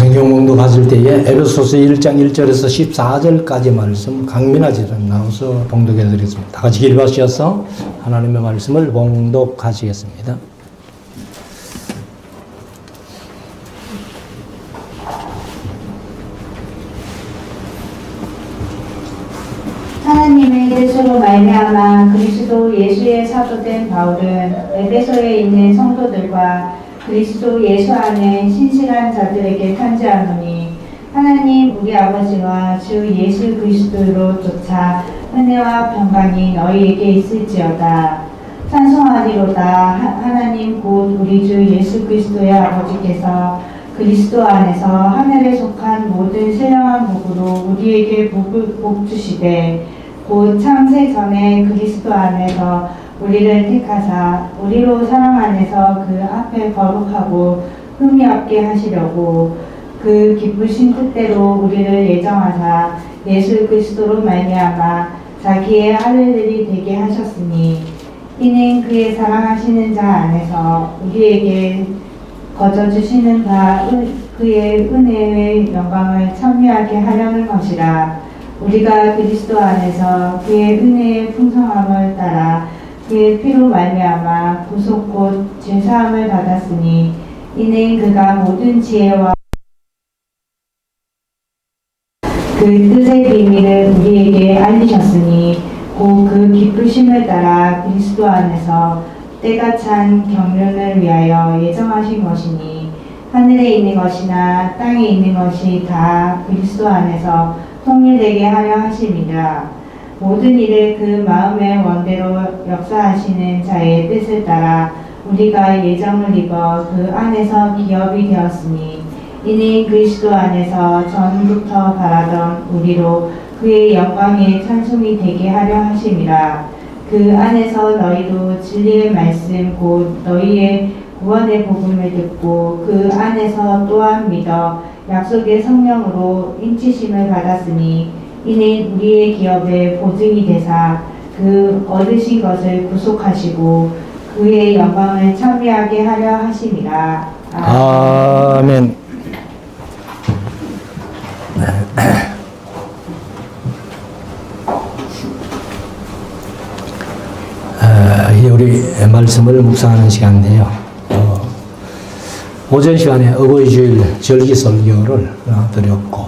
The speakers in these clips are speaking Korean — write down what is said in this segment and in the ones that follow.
생존문도 가질 때에 에베소서 1장 1절에서 14절까지 말씀 강민아지를 나눠서 봉독해 드리겠습니다. 다 같이 길바시어서 하나님의 말씀을 봉독하시겠습니다. 하나님의 뜻으로 말미암아 그리스도 예수의 사도된 바울은 에베소에 있는 성도들과 그리스도 예수 안에 신실한 자들에게 편지하노니, 하나님 우리 아버지와 주 예수 그리스도로 쫓아 은혜와 평강이 너희에게 있을지어다. 찬송하리로다. 하나님 곧 우리 주 예수 그리스도의 아버지께서 그리스도 안에서 하늘에 속한 모든 신령한 복으로 우리에게 복 주시되, 곧 창세 전에 그리스도 안에서 우리를 택하사 우리로 사랑 안에서 그 앞에 거룩하고 흠이 없게 하시려고 그 기쁘신 뜻대로 우리를 예정하사 예수 그리스도로 말미암아 자기의 아들들이 되게 하셨으니, 이는 그의 사랑하시는 자 안에서 우리에게 거저 주시는 바 그의 은혜의 영광을 찬미하게 하려는 것이라. 우리가 그리스도 안에서 그의 은혜의 풍성함을 따라 그의 피로 말미암아 구속 곧 죄사함을 받았으니, 이는 그가 모든 지혜와 그 뜻의 비밀을 우리에게 알리셨으니, 곧 그 기쁘심을 따라 그리스도 안에서 때가 찬 경륜을 위하여 예정하신 것이니, 하늘에 있는 것이나 땅에 있는 것이 다 그리스도 안에서 통일되게 하려 하심이라. 모든 일을 그 마음의 원대로 역사하시는 자의 뜻을 따라 우리가 예정을 입어 그 안에서 기업이 되었으니, 이는 그리스도 안에서 전부터 바라던 우리로 그의 영광의 찬송이 되게 하려 하심이라. 그 안에서 너희도 진리의 말씀 곧 너희의 구원의 복음을 듣고 그 안에서 또한 믿어 약속의 성령으로 인치심을 받았으니, 이는 우리의 기업의 보증이 되사 그 얻으신 것을 구속하시고 그의 영광을 찬미하게 하려 하심이라. 아멘. 이제 우리 말씀을 묵상하는 시간인데요. 오전 시간에 어버이주일 절기 설교를 드렸고,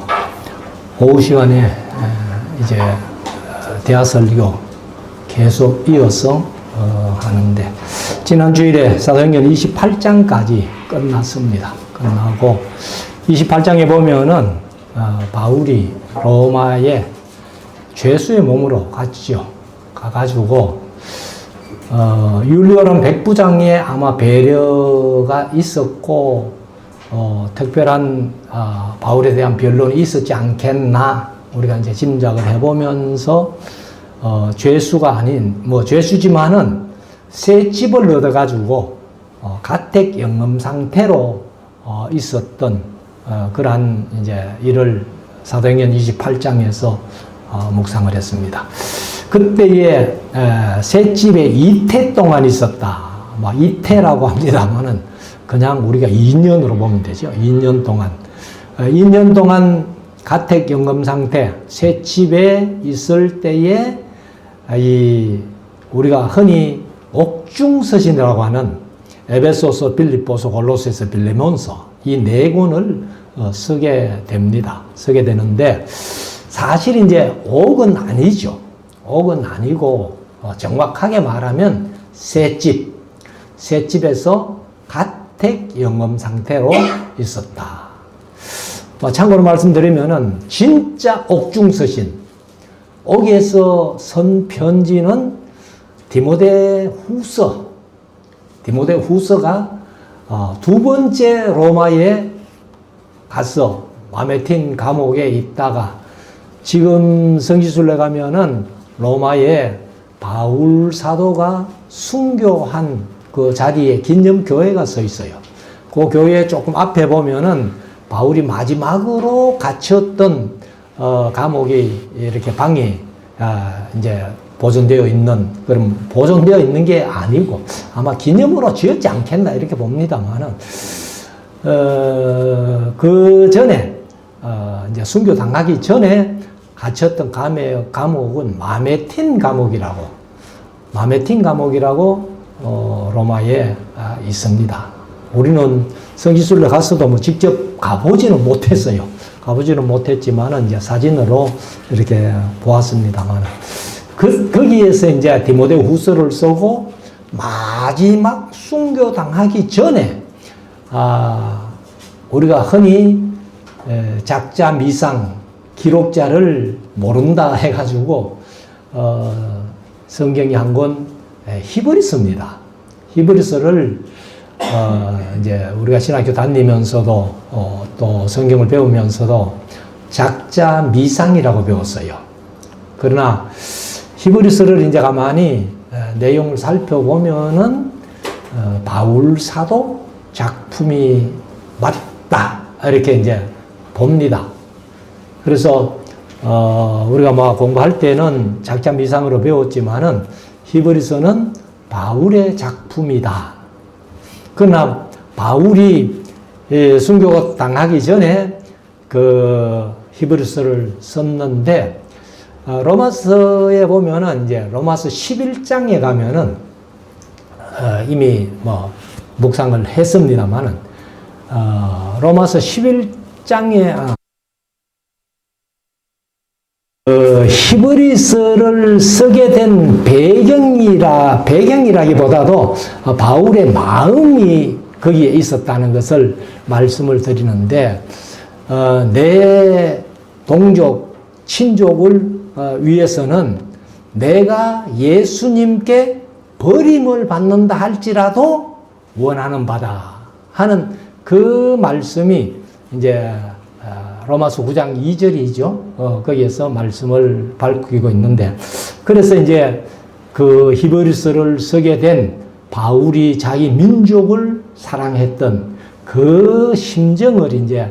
오후 시간에 이제 대화 설교 계속 이어서 하는데, 지난 주일에 사도행전 28장까지 끝났습니다. 끝나고 28장에 보면은 바울이 로마에 죄수의 몸으로 갔죠. 가가지고 율리오는 백부장의 아마 배려가 있었고, 특별한 바울에 대한 변론이 있었지 않겠나, 우리가 이제 짐작을 해보면서 죄수가 아닌 죄수지만은 새 집을 얻어가지고 가택 영업 상태로 있었던 그러한 이제 일을 사도행전 28장에서 묵상을 했습니다. 그때에 새 집에 2태 동안 있었다. 이태라고 합니다만은 그냥 우리가 2년으로 보면 되죠. 2년 동안 가택 영업 상태, 새 집에 있을 때에 우리가 흔히 옥중서신이라고 하는 에베소서, 빌립보서, 골로새서, 빌레몬서 이 네 권을 쓰게 됩니다. 쓰게 되는데, 사실 이제 옥은 아니죠. 옥은 아니고 정확하게 말하면 새 집에서 가택 영업 상태로 있었다. 참고로 말씀드리면은 진짜 옥중서신, 옥에서 선 편지는 디모데후서가 두 번째 로마에 가서 마메틴 감옥에 있다가, 지금 성지순례 가면은 로마에 바울 사도가 순교한 그 자리에 기념교회가 서 있어요. 그 교회 조금 앞에 보면은 바울이 마지막으로 갇혔던 감옥이 이렇게 방이 이제 보존되어 있는, 그럼 보존되어 있는 게 아니고 아마 기념으로 지었지 않겠나 이렇게 봅니다만은, 그 전에, 이제 순교 당하기 전에 갇혔던 감옥은 마메틴 감옥이라고 로마에 있습니다. 우리는 성지순례 가서도 뭐 직접 가보지는 못했어요. 가보지는 못했지만은 이제 사진으로 이렇게 보았습니다만, 거기에서 이제 디모데 후서를 쓰고 마지막 순교 당하기 전에, 우리가 흔히 작자 미상 기록자를 모른다 해가지고, 성경이 한 권 히브리서입니다. 히브리서를 이제 우리가 신학교 다니면서도 또 성경을 배우면서도 작자 미상이라고 배웠어요. 그러나 히브리서를 이제 가만히 내용을 살펴보면은 바울 사도 작품이 맞다 이렇게 이제 봅니다. 그래서 우리가 뭐 공부할 때는 작자 미상으로 배웠지만은 히브리서는 바울의 작품이다. 그러나 바울이 순교 당하기 전에 그 히브리서를 썼는데, 로마서에 보면은 이제 로마서 11장에 가면은 이미 뭐 묵상을 했습니다만은, 로마서 11장에 히브리서를 쓰게 된 배경이라기보다도 바울의 마음이 거기에 있었다는 것을 말씀을 드리는데, 내 동족, 친족을 위해서는 내가 예수님께 버림을 받는다 할지라도 원하는 바다 하는 그 말씀이 이제 로마서 9장 2절이죠. 거기에서 말씀을 밝히고 있는데, 그래서 이제 그 히브리서를 쓰게 된 바울이 자기 민족을 사랑했던 그 심정을 이제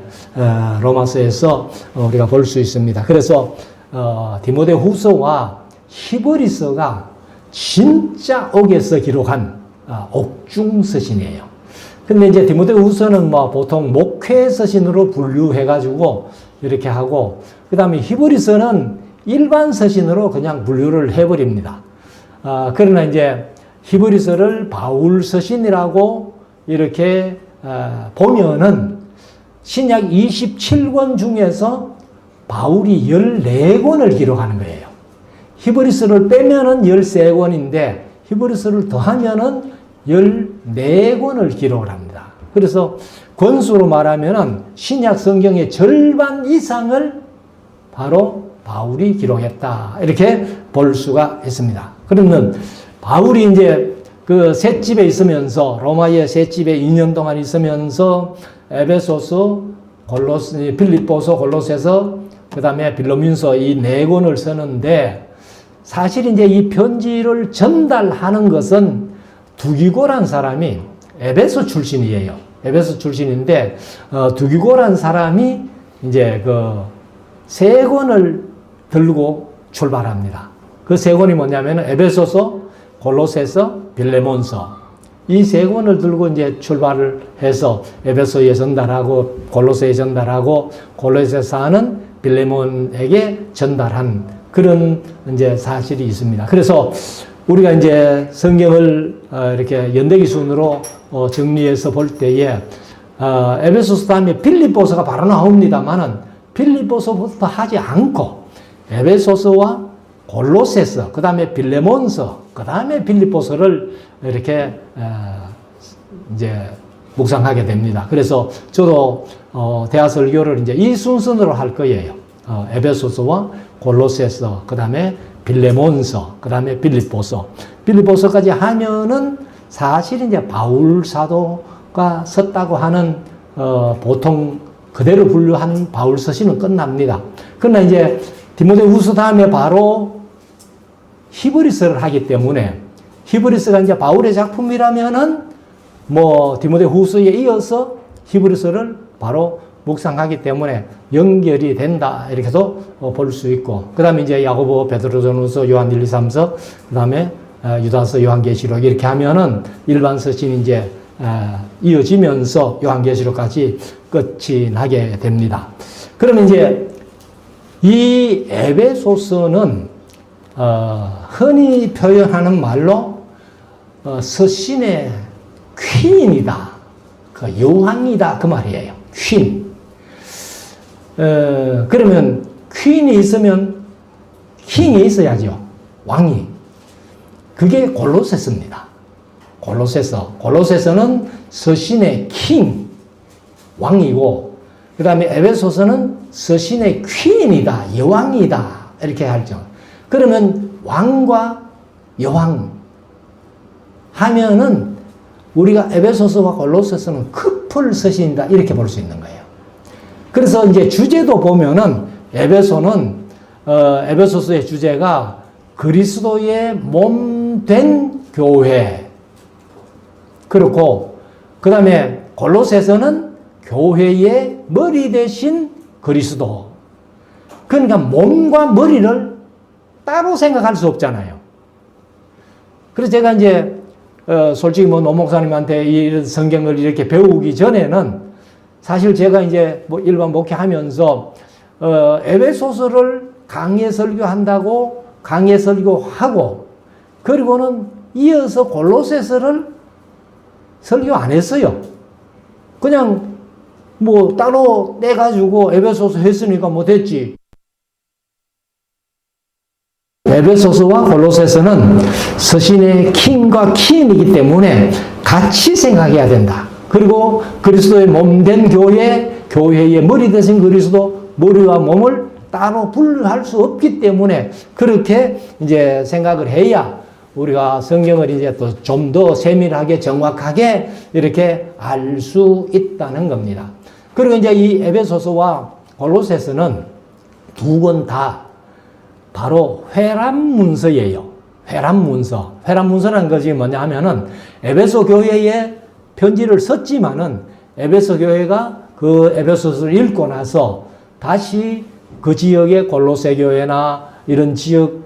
로마서에서 우리가 볼 수 있습니다. 그래서 디모데 후서와 히브리서가 진짜 옥에서 기록한 옥중 서신이에요. 근데 이제 디모데 후서는 뭐 보통 목회 서신으로 분류해가지고 이렇게 하고, 그 다음에 히브리서는 일반 서신으로 그냥 분류를 해버립니다. 그러나 이제 히브리서를 바울 서신이라고 이렇게 보면은 신약 27권 중에서 바울이 14권을 기록하는 거예요. 히브리서를 빼면은 13권인데 히브리서를 더하면은 14권을 기록을 합니다. 그래서 권수로 말하면은 신약 성경의 절반 이상을 바로 바울이 기록했다, 이렇게 볼 수가 있습니다. 그러면 바울이 이제 그 셋집에 있으면서, 로마의 셋집에 2년 동안 있으면서 에베소서, 빌립보서, 골로새서, 그 다음에 빌로민서 이 4권을 쓰는데, 사실 이제 이 편지를 전달하는 것은 두기고란 사람이 에베소 출신이에요. 에베소 출신인데, 두기고란 사람이 이제 그 3권을 들고 출발합니다. 그 3권이 뭐냐면 에베소서, 골로새서, 빌레몬서, 이 3권을 들고 이제 출발을 해서 에베소에 전달하고, 골로새에 전달하고, 골로새서는 빌레몬에게 전달한 그런 이제 사실이 있습니다. 그래서 우리가 이제 성경을 이렇게 연대기 순으로 정리해서 볼 때에 에베소서 다음에 빌립보서가 바로 나옵니다만은, 빌립보서부터 하지 않고 에베소서와 골로새서, 그 다음에 빌레몬서, 그 다음에 빌립보서를 이렇게 이제 묵상하게 됩니다. 그래서 저도 대화 설교를 이제 이 순서대로 할 거예요. 에베소서와 골로새서, 그 다음에 빌레몬서, 그 다음에 빌립보서. 빌립보서까지 하면은 사실 이제 바울 사도가 썼다고 하는 보통 그대로 분류한 바울 서신은 끝납니다. 그러나 이제 디모데 후서 다음에 바로 히브리서를 하기 때문에, 히브리서가 이제 바울의 작품이라면은 뭐 디모데 후서에 이어서 히브리서를 바로 묵상하기 때문에 연결이 된다, 이렇게도 볼 수 있고, 그 다음에 이제 야고보, 베드로전후서, 요한 1, 2, 3서, 그 다음에 유다서, 요한계시록 이렇게 하면은 일반 서신이 이제 이어지면서 요한계시록까지 끝이 나게 됩니다. 그러면 이제 이 에베소서는 흔히 표현하는 말로 서신의 퀸이다, 그 여왕이다 그 말이에요. 퀸. 그러면 퀸이 있으면 킹이 있어야죠. 왕이. 그게 골로새서입니다. 골로새서는 서신의 킹, 왕이고, 그 다음에 에베소서는 서신의 퀸이다, 여왕이다, 이렇게 하죠. 그러면 왕과 여왕 하면은 우리가 에베소서와 골로새서는 커플 서신이다, 이렇게 볼 수 있는 거예요. 그래서 이제 주제도 보면은 에베소서의 주제가 그리스도의 몸 된 교회. 그렇고, 그 다음에 골로새서는 교회의 머리 대신 그리스도. 그러니까 몸과 머리를 따로 생각할 수 없잖아요. 그래서 제가 이제, 솔직히 노 목사님한테 이 성경을 이렇게 배우기 전에는 사실 제가 이제 일반 목회하면서, 에베소서를 강의 설교한다고 강의 설교하고, 그리고는 이어서 골로새서를 설교 안 했어요. 그냥 따로 떼가지고 에베소서 했으니까 됐지. 에베소서와 골로새서는 서신의 킹과 퀸이기 때문에 같이 생각해야 된다. 그리고 그리스도의 몸된 교회의 머리 대신 그리스도, 머리와 몸을 따로 분류할 수 없기 때문에 그렇게 이제 생각을 해야 우리가 성경을 이제 또 좀 더 세밀하게 정확하게 이렇게 알 수 있다는 겁니다. 그리고 이제 이 에베소서와 골로새서는 두 권 다 바로 회람문서예요. 회람문서라는 것이 뭐냐 하면은 에베소 교회에 편지를 썼지만은 에베소 교회가 그 에베소서를 읽고 나서 다시 그 지역의 골로새 교회나 이런 지역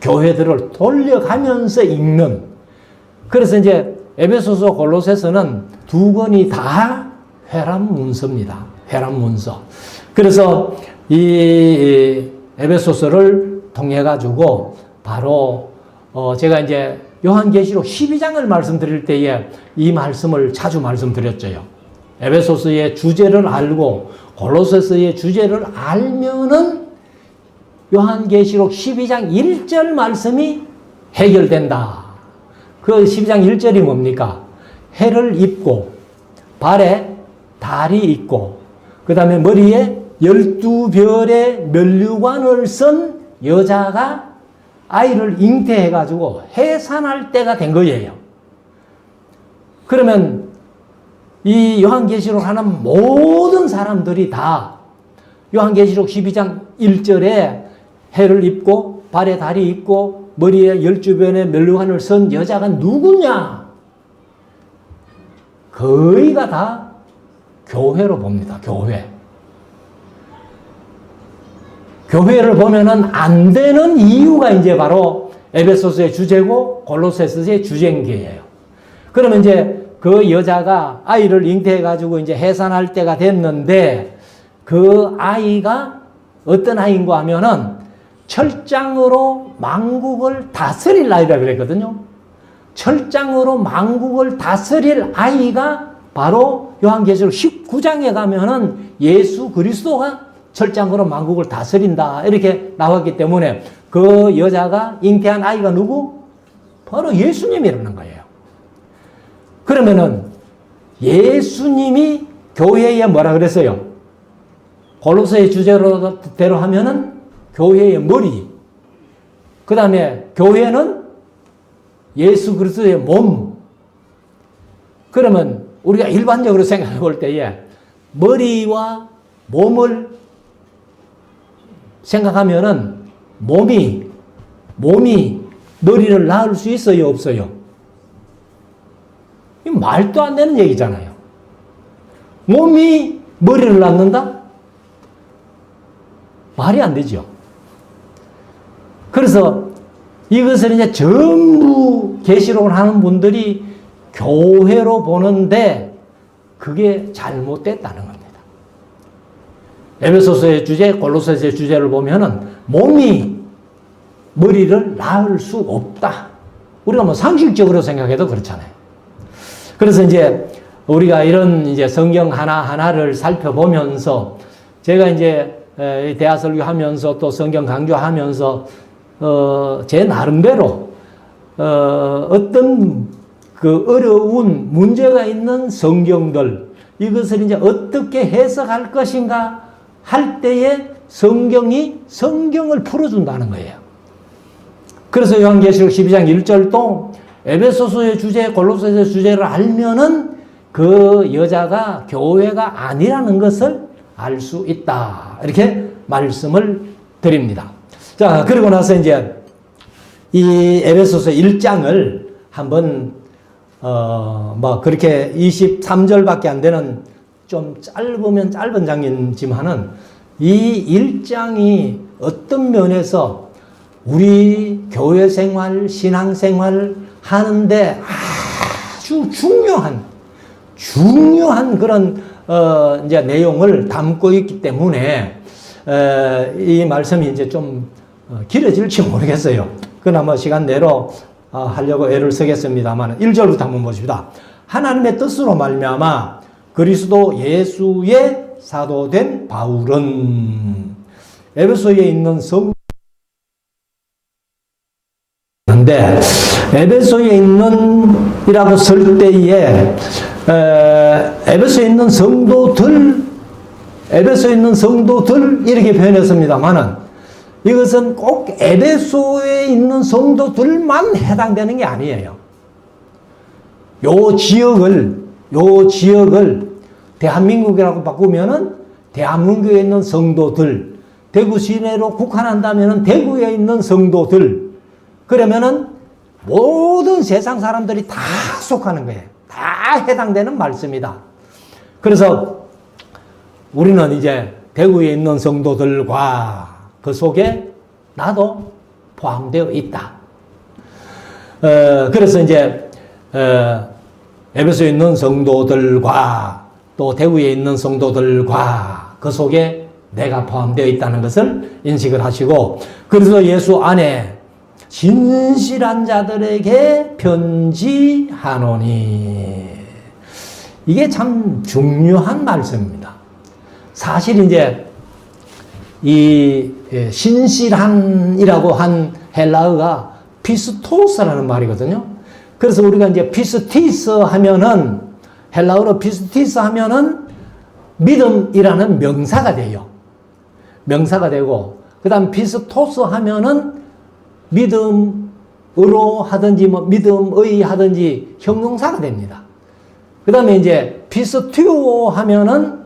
교회들을 돌려가면서 읽는. 그래서 이제 에베소서 골로새서는 두 권이 다 회람문서입니다. 회람문서. 그래서 이 에베소서를 통해 가지고 바로 제가 이제 요한계시록 12장을 말씀드릴 때에 이 말씀을 자주 말씀드렸죠. 에베소서의 주제를 알고 골로새서의 주제를 알면은 요한계시록 12장 1절 말씀이 해결된다. 그 12장 1절이 뭡니까? 해를 입고 발에 달이 있고 그 다음에 머리에 12별의 면류관을 쓴 여자가 아이를 잉태해가지고 해산할 때가 된 거예요. 그러면 이 요한계시록 하는 모든 사람들이 다 요한계시록 12장 1절에 해를 입고 발에 달이 있고 머리에 12변의 면류관을 쓴 여자가 누구냐? 거의가 다 교회로 봅니다. 교회를 보면은 안 되는 이유가 이제 바로 에베소서의 주제고 골로새서의 주제인 게예요. 그러면 이제 그 여자가 아이를 잉태해가지고 이제 해산할 때가 됐는데 그 아이가 어떤 아이인가 하면은 철장으로 만국을 다스릴 아이라 그랬거든요. 철장으로 만국을 다스릴 아이가 바로 요한계시록 19장에 가면은 예수 그리스도가 철장으로 만국을 다스린다 이렇게 나왔기 때문에 그 여자가 잉태한 아이가 누구? 바로 예수님이라는 거예요. 그러면은 예수님이 교회에 뭐라 그랬어요? 골로새의 주제로 하면은 교회의 머리. 그 다음에 교회는 예수 그리스도의 몸. 그러면 우리가 일반적으로 생각해 볼 때에 머리와 몸을 생각하면은 몸이 머리를 낳을 수 있어요, 없어요? 이 말도 안 되는 얘기잖아요. 몸이 머리를 낳는다? 말이 안 되죠. 그래서 이것을 이제 전부 계시록을 하는 분들이 교회로 보는데 그게 잘못됐다는 겁니다. 에베소서의 주제, 골로새서의 주제를 보면은 몸이 머리를 낳을 수 없다. 우리가 뭐 상식적으로 생각해도 그렇잖아요. 그래서 이제 우리가 이런 이제 성경 하나하나를 살펴보면서 제가 이제 대화 설교하면서 또 성경 강조하면서 제 나름대로 어떤 그 어려운 문제가 있는 성경들 이것을 이제 어떻게 해석할 것인가 할 때에 성경을 풀어준다는 거예요. 그래서 요한계시록 12장 1절도 에베소서의 주제, 골로새서의 주제를 알면은 그 여자가 교회가 아니라는 것을 알 수 있다. 이렇게 말씀을 드립니다. 자, 그리고 나서 이제 이 에베소서 1장을 한번 뭐 그렇게 23절밖에 안 되는 좀 짧으면 짧은 장이지만은 이 1장이 어떤 면에서 우리 교회 생활, 신앙 생활 하는데 아주 중요한 그런 이제 내용을 담고 있기 때문에 이 말씀이 이제 좀 길어질지 모르겠어요. 그러나 뭐 시간 내로 하려고 애를 쓰겠습니다만 1절부터 한번 보십시다. 하나님의 뜻으로 말미암아 그리스도 예수의 사도된 바울은 에베소에 있는 성인데 에베소에 있는 이라고 쓸 때에 에베소에 있는 성도들 이렇게 표현했습니다만은 이것은 꼭 에베소에 있는 성도들만 해당되는 게 아니에요. 요 지역을 대한민국이라고 바꾸면은 대한민국에 있는 성도들, 대구 시내로 국한한다면은 대구에 있는 성도들, 그러면은 모든 세상 사람들이 다 속하는 거예요. 다 해당되는 말씀이다. 그래서 우리는 이제 대구에 있는 성도들과 그 속에 나도 포함되어 있다. 그래서 이제 에베소에 있는 성도들과 또 대구에 있는 성도들과 그 속에 내가 포함되어 있다는 것을 인식을 하시고, 그래서 예수 안에 진실한 자들에게 편지하노니. 이게 참 중요한 말씀입니다. 사실 이제 이 신실한이라고 한 헬라어가 피스토스라는 말이거든요. 그래서 우리가 이제 피스티스 하면은, 헬라어로 피스티스 하면은 믿음이라는 명사가 돼요. 명사가 되고, 그 다음 피스토스 하면은 믿음으로 하든지 뭐 믿음의 하든지 형용사가 됩니다. 그 다음에 이제 피스티오 하면은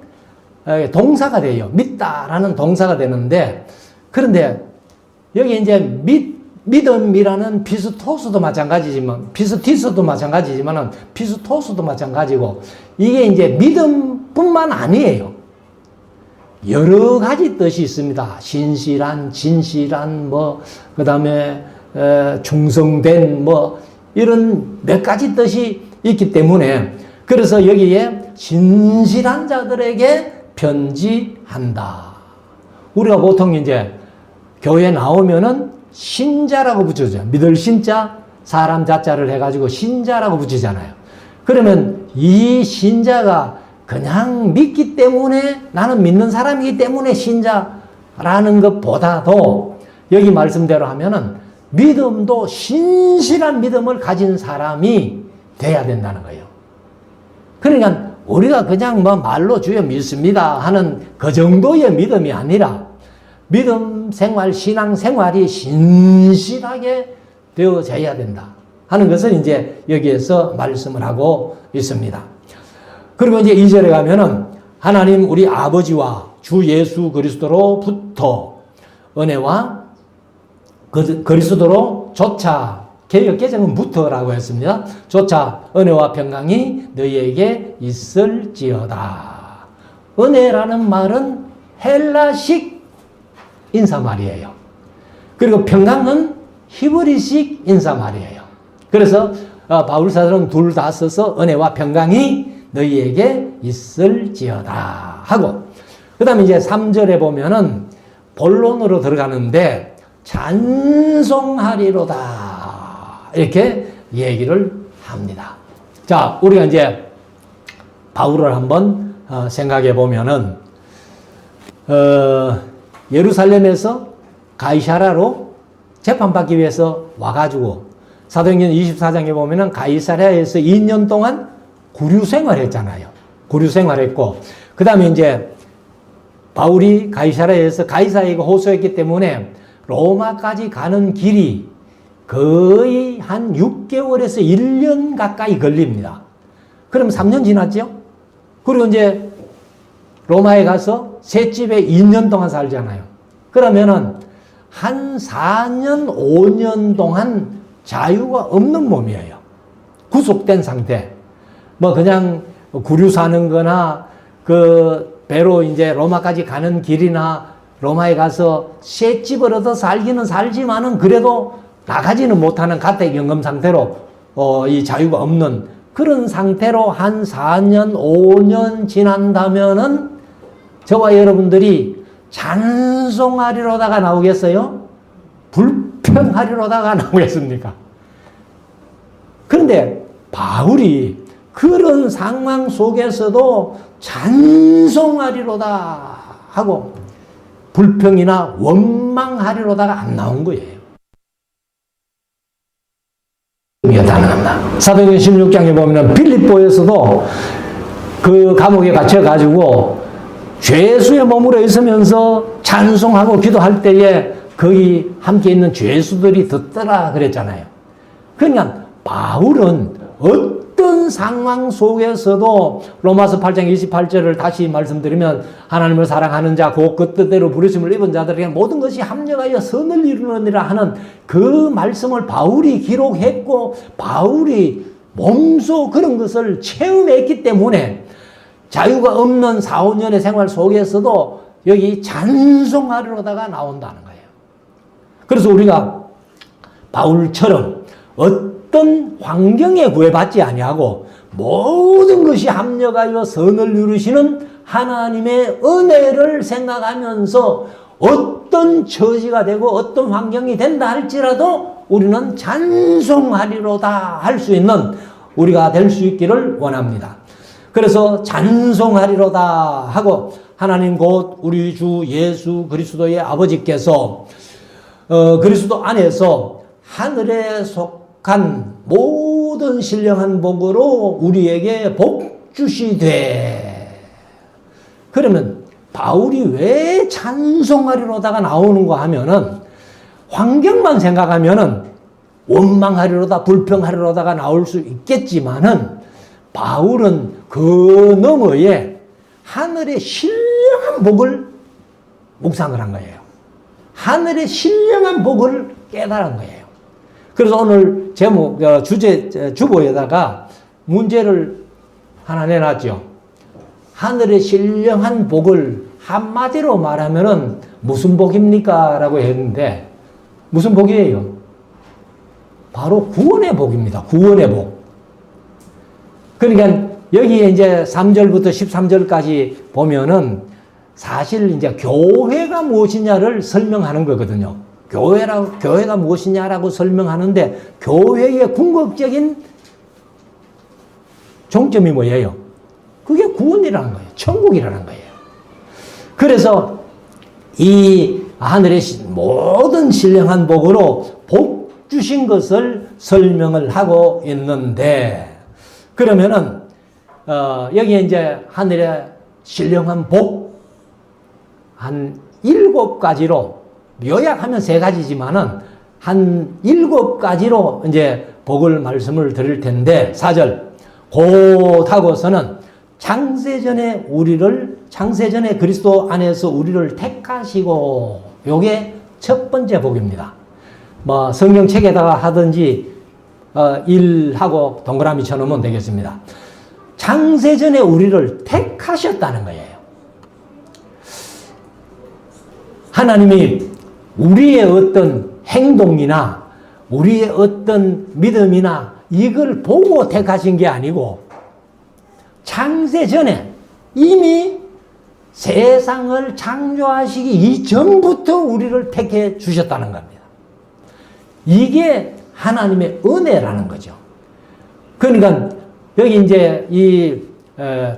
동사가 돼요. 믿다라는 동사가 되는데, 그런데 여기 이제 믿음이라는 피스토스도 마찬가지지만, 피스티스도 마찬가지지만은 피스토스도 마찬가지고, 이게 이제 믿음뿐만 아니에요. 여러 가지 뜻이 있습니다. 신실한, 진실한, 뭐, 그 다음에, 충성된, 뭐, 이런 몇 가지 뜻이 있기 때문에, 그래서 여기에 진실한 자들에게 편지한다. 우리가 보통 이제 교회 나오면은 신자라고 붙여줘요. 믿을 신자, 사람 자자를 해가지고 신자라고 붙이잖아요. 그러면 이 신자가 그냥 믿기 때문에, 나는 믿는 사람이기 때문에 신자라는 것보다도 여기 말씀대로 하면은 믿음도 신실한 믿음을 가진 사람이 돼야 된다는 거예요. 그러니까 우리가 그냥 뭐 말로 주여 믿습니다 하는 그 정도의 믿음이 아니라 믿음 생활, 신앙 생활이 신실하게 되어져야 된다 하는 것을 이제 여기에서 말씀을 하고 있습니다. 그리고 이제 2절에 가면은 하나님 우리 아버지와 주 예수 그리스도로부터 은혜와 그리스도로 조차, 개역개정은 부터라고 했습니다. 조차 은혜와 평강이 너희에게 있을지어다. 은혜라는 말은 헬라식 인사말이에요. 그리고 평강은 히브리식 인사말이에요. 그래서 바울사도는 둘 다 써서 은혜와 평강이 너희에게 있을지어다 하고, 그 다음에 이제 3절에 보면은 본론으로 들어가는데 찬송하리로다 이렇게 얘기를 합니다. 자, 우리가 이제 바울을 한번 생각해 보면은 예루살렘에서 가이사라로 재판받기 위해서 와가지고 사도행전 24장에 보면은 가이사랴에서 2년 동안 구류 생활했잖아요. 구류 생활했고 그 다음에 이제 바울이 가이사랴에서 가이사에게 호소했기 때문에 로마까지 가는 길이 거의 한 6개월에서 1년 가까이 걸립니다. 그럼 3년 지났죠? 그리고 이제 로마에 가서 셋집에 2년 동안 살잖아요. 그러면은 한 4년, 5년 동안 자유가 없는 몸이에요. 구속된 상태. 뭐 그냥 구류 사는 거나 그 배로 이제 로마까지 가는 길이나 로마에 가서 셋집을 얻어 살기는 살지만은 그래도 나가지는 못하는 가택연금 상태로 이 자유가 없는 그런 상태로 한 4년, 5년 지난다면은 저와 여러분들이 찬송하리로다가 나오겠어요? 불평하리로다가 나오겠습니까? 그런데 바울이 그런 상황 속에서도 찬송하리로다 하고 불평이나 원망하리로다가 안 나온 거예요. 사도행전 16장에 보면 빌립보에서도 그 감옥에 갇혀가지고 죄수에 머물러 있으면서 찬송하고 기도할 때에 거기 함께 있는 죄수들이 듣더라 그랬잖아요. 그러니까 바울은 어떤 상황 속에서도 로마서 8장 28절을 다시 말씀드리면 하나님을 사랑하는 자 곧 그 뜻대로 부르심을 입은 자들에게 모든 것이 합력하여 선을 이루느니라 하는 그 말씀을 바울이 기록했고 바울이 몸소 그런 것을 체험했기 때문에 자유가 없는 4, 5년의 생활 속에서도 여기 찬송하리로다가 나온다는 거예요. 그래서 우리가 바울처럼 어떤 환경에 구애받지 아니하고 모든 것이 합력하여 선을 이루시는 하나님의 은혜를 생각하면서 어떤 처지가 되고 어떤 환경이 된다 할지라도 우리는 찬송하리로다 할 수 있는 우리가 될 수 있기를 원합니다. 그래서 찬송하리로다 하고 하나님 곧 우리 주 예수 그리스도의 아버지께서 그리스도 안에서 하늘에 속한 모든 신령한 복으로 우리에게 복 주시되. 그러면 바울이 왜 찬송하리로다가 나오는가 하면은 환경만 생각하면은 원망하리로다 불평하리로다가 나올 수 있겠지만은 바울은 그 너머에 하늘의 신령한 복을 묵상을 한 거예요. 하늘의 신령한 복을 깨달은 거예요. 그래서 오늘 제목, 주보에다가 문제를 하나 내놨죠. 하늘의 신령한 복을 한마디로 말하면은 무슨 복입니까? 라고 했는데, 무슨 복이에요? 바로 구원의 복입니다. 구원의 복. 그러니까 여기에 이제 3절부터 13절까지 보면은 사실 이제 교회가 무엇이냐를 설명하는 거거든요. 교회가 무엇이냐라고 설명하는데 교회의 궁극적인 종점이 뭐예요? 그게 구원이라는 거예요. 천국이라는 거예요. 그래서 이 하늘의 모든 신령한 복으로 복 주신 것을 설명을 하고 있는데 그러면은 여기에 이제 하늘의 신령한 복 한 7가지로 요약하면 3가지지만은 한 7가지로 이제 복을 말씀을 드릴 텐데 4절 곧 하고서는 창세전에 그리스도 안에서 우리를 택하시고 요게 첫 번째 복입니다. 뭐 성경책에다가 하든지 1하고 동그라미 쳐놓으면 되겠습니다. 창세전에 우리를 택하셨다는 거예요. 하나님이 우리의 어떤 행동이나 우리의 어떤 믿음이나 이걸 보고 택하신 게 아니고 창세전에 이미 세상을 창조하시기 이전부터 우리를 택해 주셨다는 겁니다. 이게 하나님의 은혜라는 거죠. 그러니까 여기 이제 이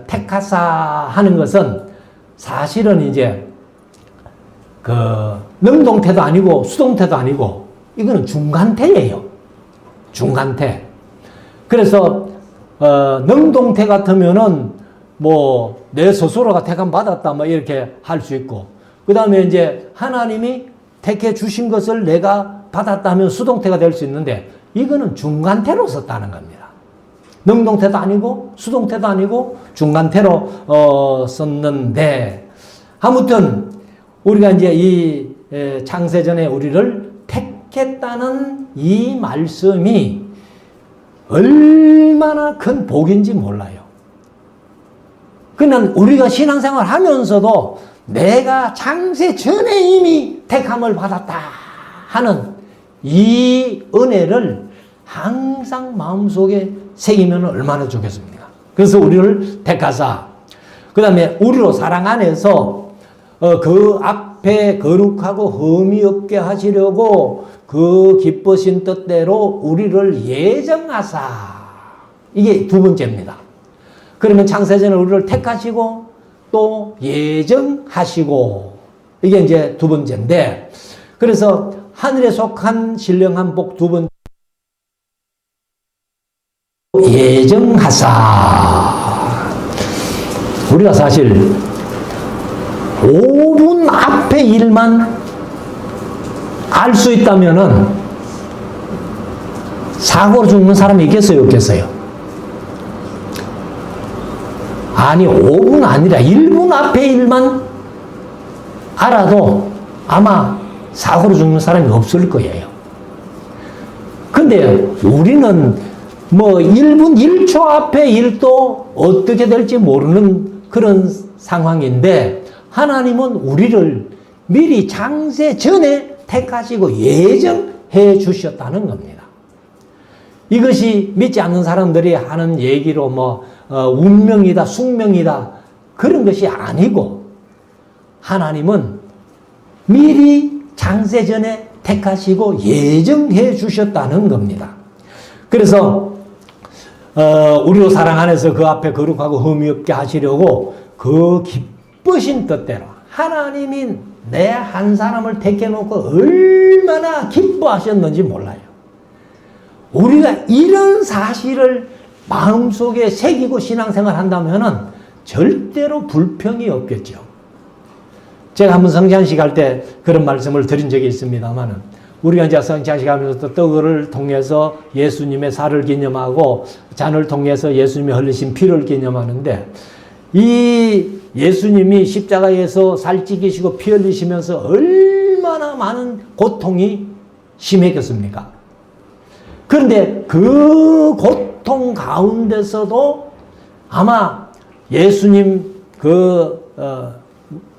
택하사 하는 것은 사실은 이제 그 능동태도 아니고 수동태도 아니고 이거는 중간태예요. 중간태. 그래서 능동태 같으면은 뭐 내 스스로가 택함 받았다 뭐 이렇게 할 수 있고, 그 다음에 이제 하나님이 택해 주신 것을 내가 받았다 하면 수동태가 될 수 있는데, 이거는 중간태로 썼다는 겁니다. 능동태도 아니고 수동태도 아니고 중간태로 썼는데, 아무튼 우리가 이제 이 창세전에 우리를 택했다는 이 말씀이 얼마나 큰 복인지 몰라요. 그냥 우리가 신앙생활 하면서도 내가 창세 전에 이미 택함을 받았다 하는 이 은혜를 항상 마음속에 새기면 얼마나 좋겠습니까? 그래서 우리를 택하사, 그 다음에 우리로 사랑 안에서 그 앞에 거룩하고 흠이 없게 하시려고 그 기쁘신 뜻대로 우리를 예정하사. 이게 두 번째입니다. 그러면 창세전에 우리를 택하시고 또 예정하시고, 이게 이제 두 번째인데, 그래서 하늘에 속한 신령한 복 두 번째, 예정하사. 우리가 사실 5분 앞에 일만 알 수 있다면은 사고로 죽는 사람이 있겠어요, 없겠어요? 아니, 5분 아니라 1분 앞에 일만 알아도 아마 사고로 죽는 사람이 없을 거예요. 근데 우리는 뭐 1분 1초 앞에 일도 어떻게 될지 모르는 그런 상황인데, 하나님은 우리를 미리 창세 전에 택하시고 예정해 주셨다는 겁니다. 이것이 믿지 않는 사람들이 하는 얘기로 운명이다, 숙명이다, 그런 것이 아니고, 하나님은 미리 창세 전에 택하시고 예정해 주셨다는 겁니다. 그래서 우리로 사랑 안에서 그 앞에 거룩하고 흠이 없게 하시려고 그 기쁘신 뜻대로, 하나님이 내 한 사람을 택해놓고 얼마나 기뻐하셨는지 몰라요. 우리가 이런 사실을 마음속에 새기고 신앙생활 한다면 절대로 불평이 없겠죠. 제가 한번 성찬식 할 때 그런 말씀을 드린 적이 있습니다만, 우리가 이제 성찬식 하면서 떡을 통해서 예수님의 살을 기념하고 잔을 통해서 예수님이 흘리신 피를 기념하는데, 이 예수님이 십자가에서 살찌기시고 피 흘리시면서 얼마나 많은 고통이 심했겠습니까? 그런데 그 고통 가운데서도 아마 예수님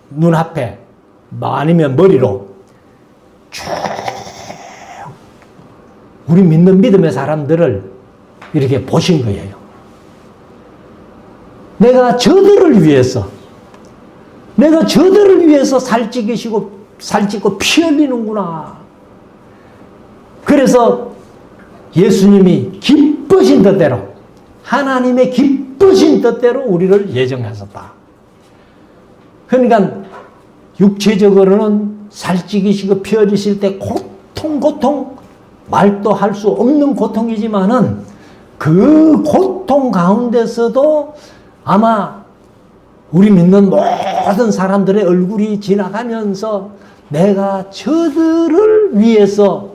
눈앞에 아니면 머리로 쭉 우리 믿는 믿음의 사람들을 이렇게 보신 거예요. 내가 저들을 위해서 살찌고 피 흘리는구나. 그래서 예수님이 기쁘신 뜻대로, 하나님의 기쁘신 뜻대로 우리를 예정하셨다. 그러니까 육체적으로는 살찌기시고 피 흘리실 때 고통, 말도 할 수 없는 고통이지만은 그 고통 가운데서도 아마 우리 믿는 모든 사람들의 얼굴이 지나가면서 내가 저들을 위해서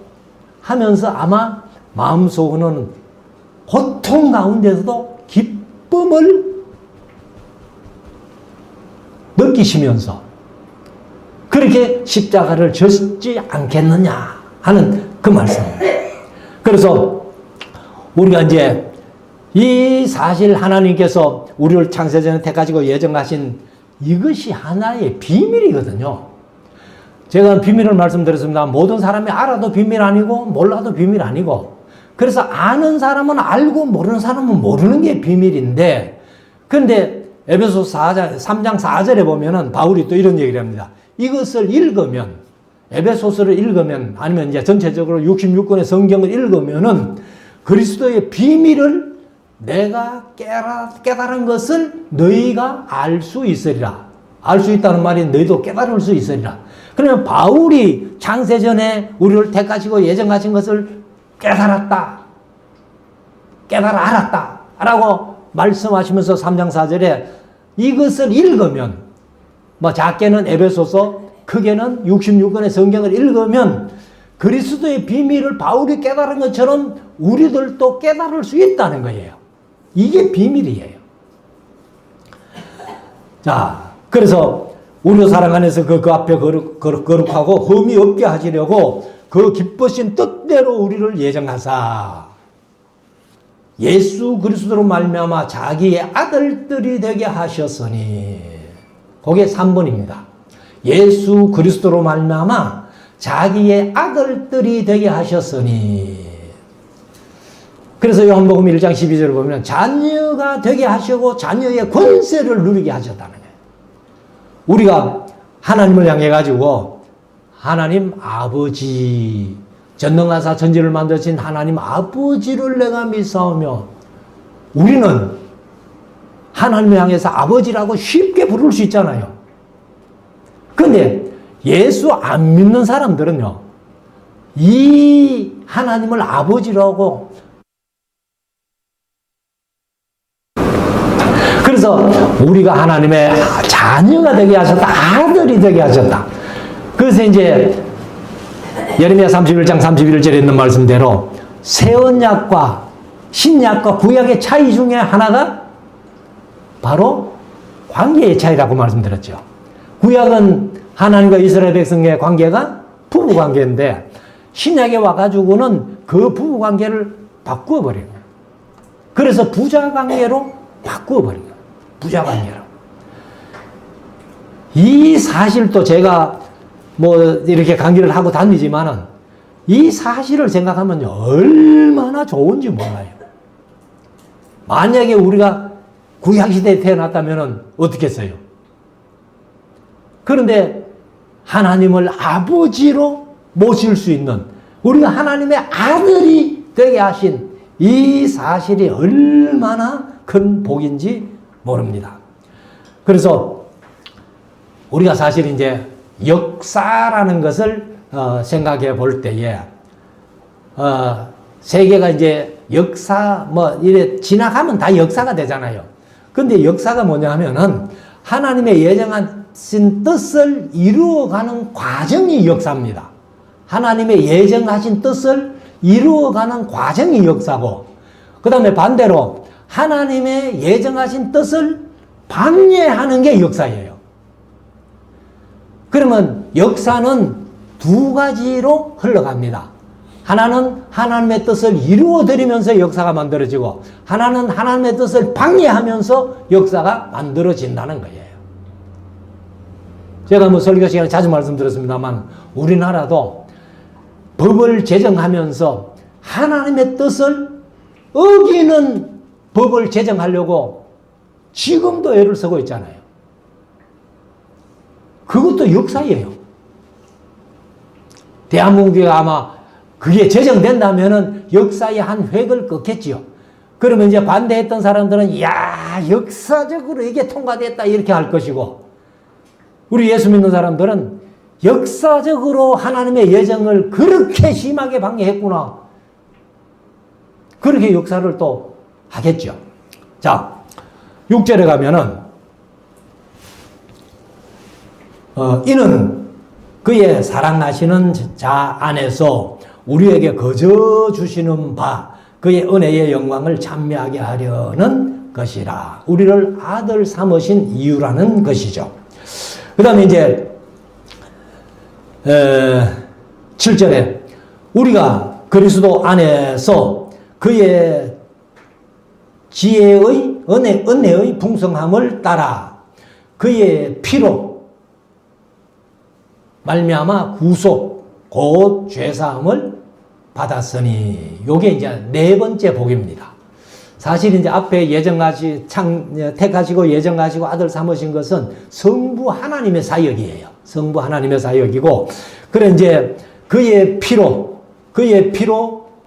하면서 아마 마음속으로는 고통 가운데서도 기쁨을 느끼시면서 그렇게 십자가를 졌지 않겠느냐 하는 그 말씀입니다. 그래서 우리가 이제 이 사실 하나님께서 우리를 창세전에 택하시고 예정하신 이것이 하나의 비밀이거든요. 제가 비밀을 말씀드렸습니다. 모든 사람이 알아도 비밀 아니고 몰라도 비밀 아니고, 그래서 아는 사람은 알고 모르는 사람은 모르는 게 비밀인데, 그런데 에베소 3장 4절에 보면은 바울이 또 이런 얘기를 합니다. 이것을 읽으면, 에베소서를 읽으면, 아니면 이제 전체적으로 66권의 성경을 읽으면은 그리스도의 비밀을 내가 깨달은 것을 너희가 알 수 있으리라. 알 수 있다는 말이 너희도 깨달을 수 있으리라. 그러면 바울이 창세전에 우리를 택하시고 예정하신 것을 깨달았다. 알았다. 라고 말씀하시면서 3장 4절에 이것을 읽으면, 뭐 작게는 에베소서, 크게는 66권의 성경을 읽으면 그리스도의 비밀을 바울이 깨달은 것처럼 우리들도 깨달을 수 있다는 거예요. 이게 비밀이에요. 자, 그래서 우리 사랑 안에서 그 앞에 거룩하고 흠이 없게 하시려고 그 기쁘신 뜻대로 우리를 예정하사 예수 그리스도로 말미암아 자기의 아들들이 되게 하셨으니, 그게 3번입니다. 예수 그리스도로 말미암아 자기의 아들들이 되게 하셨으니. 그래서 요한복음 1장 12절을 보면 자녀가 되게 하시고 자녀의 권세를 누리게 하셨다는 거예요. 우리가 하나님을 향해 가지고 하나님 아버지, 전능하사 천지를 만드신 하나님 아버지를 내가 믿사오며, 우리는 하나님을 향해서 아버지라고 쉽게 부를 수 있잖아요. 그런데 예수 안 믿는 사람들은요, 이 하나님을 아버지라고, 그래서 우리가 하나님의 자녀가 되게 하셨다, 아들이 되게 하셨다. 그래서 이제 예레미야 31장 31절에 있는 말씀대로 새 언약과 신약과 구약의 차이 중에 하나가 바로 관계의 차이라고 말씀드렸죠. 구약은 하나님과 이스라엘 백성의 관계가 부부 관계인데, 신약에 와가지고는 그 부부 관계를 바꾸어 버리는 거예요. 그래서 부자 관계로 바꾸어 버린 거예요. 부자 관계로. 이 사실도 제가 뭐 이렇게 강의를 하고 다니지만은 이 사실을 생각하면요, 얼마나 좋은지 몰라요. 만약에 우리가 구약시대에 태어났다면 어떻게 했어요? 그런데 하나님을 아버지로 모실 수 있는, 우리가 하나님의 아들이 되게 하신 이 사실이 얼마나 큰 복인지 모릅니다. 그래서 우리가 사실 이제 역사라는 것을 생각해 볼 때에 세계가 이제 역사 뭐 이래 지나가면 다 역사가 되잖아요. 근데 역사가 뭐냐 하면은 하나님의 예정하신 뜻을 이루어가는 과정이 역사입니다. 하나님의 예정하신 뜻을 이루어가는 과정이 역사고, 그 다음에 반대로 하나님의 예정하신 뜻을 방해하는 게 역사예요. 그러면 역사는 두 가지로 흘러갑니다. 하나는 하나님의 뜻을 이루어드리면서 역사가 만들어지고, 하나는 하나님의 뜻을 방해하면서 역사가 만들어진다는 거예요. 제가 뭐 설교 시간에 자주 말씀드렸습니다만, 우리나라도 법을 제정하면서 하나님의 뜻을 어기는 법을 제정하려고 지금도 애를 쓰고 있잖아요. 그것도 역사예요. 대한민국이 아마 그게 제정된다면은 역사의 한 획을 긋겠지요. 그러면 이제 반대했던 사람들은 야, 역사적으로 이게 통과됐다 이렇게 할 것이고, 우리 예수 믿는 사람들은 역사적으로 하나님의 예정을 그렇게 심하게 방해했구나, 그렇게 역사를 또 하겠죠. 자, 6절에 가면은 이는 그의 사랑하시는 자 안에서 우리에게 거저 주시는 바 그의 은혜의 영광을 찬미하게 하려는 것이라. 우리를 아들 삼으신 이유라는 것이죠. 그 다음에 이제 7절에 우리가 그리스도 안에서 그의 지혜의 은혜의 풍성함을 따라 그의 피로 말미암아 구속 곧 죄사함을 받았으니, 요게 이제 네 번째 복입니다. 사실 이제 앞에 택하시고 예정하시고 아들 삼으신 것은 성부 하나님의 사역이에요. 성부 하나님의 사역이고, 그래 이제 그의 피로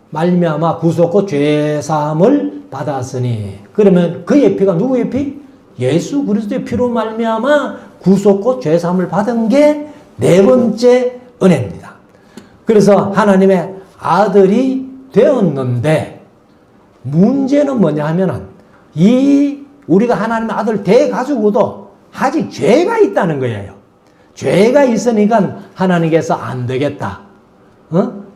말미암아 구속과 죄 사함을 받았으니, 그러면 그의 피가 누구의 피? 예수 그리스도의 피로 말미암아 구속과 죄 사함을 받은 게 네 번째 은혜입니다. 그래서 하나님의 아들이 되었는데, 문제는 뭐냐 하면은 우리가 하나님의 아들 돼가지고도 아직 죄가 있다는 거예요. 죄가 있으니까 하나님께서 안 되겠다.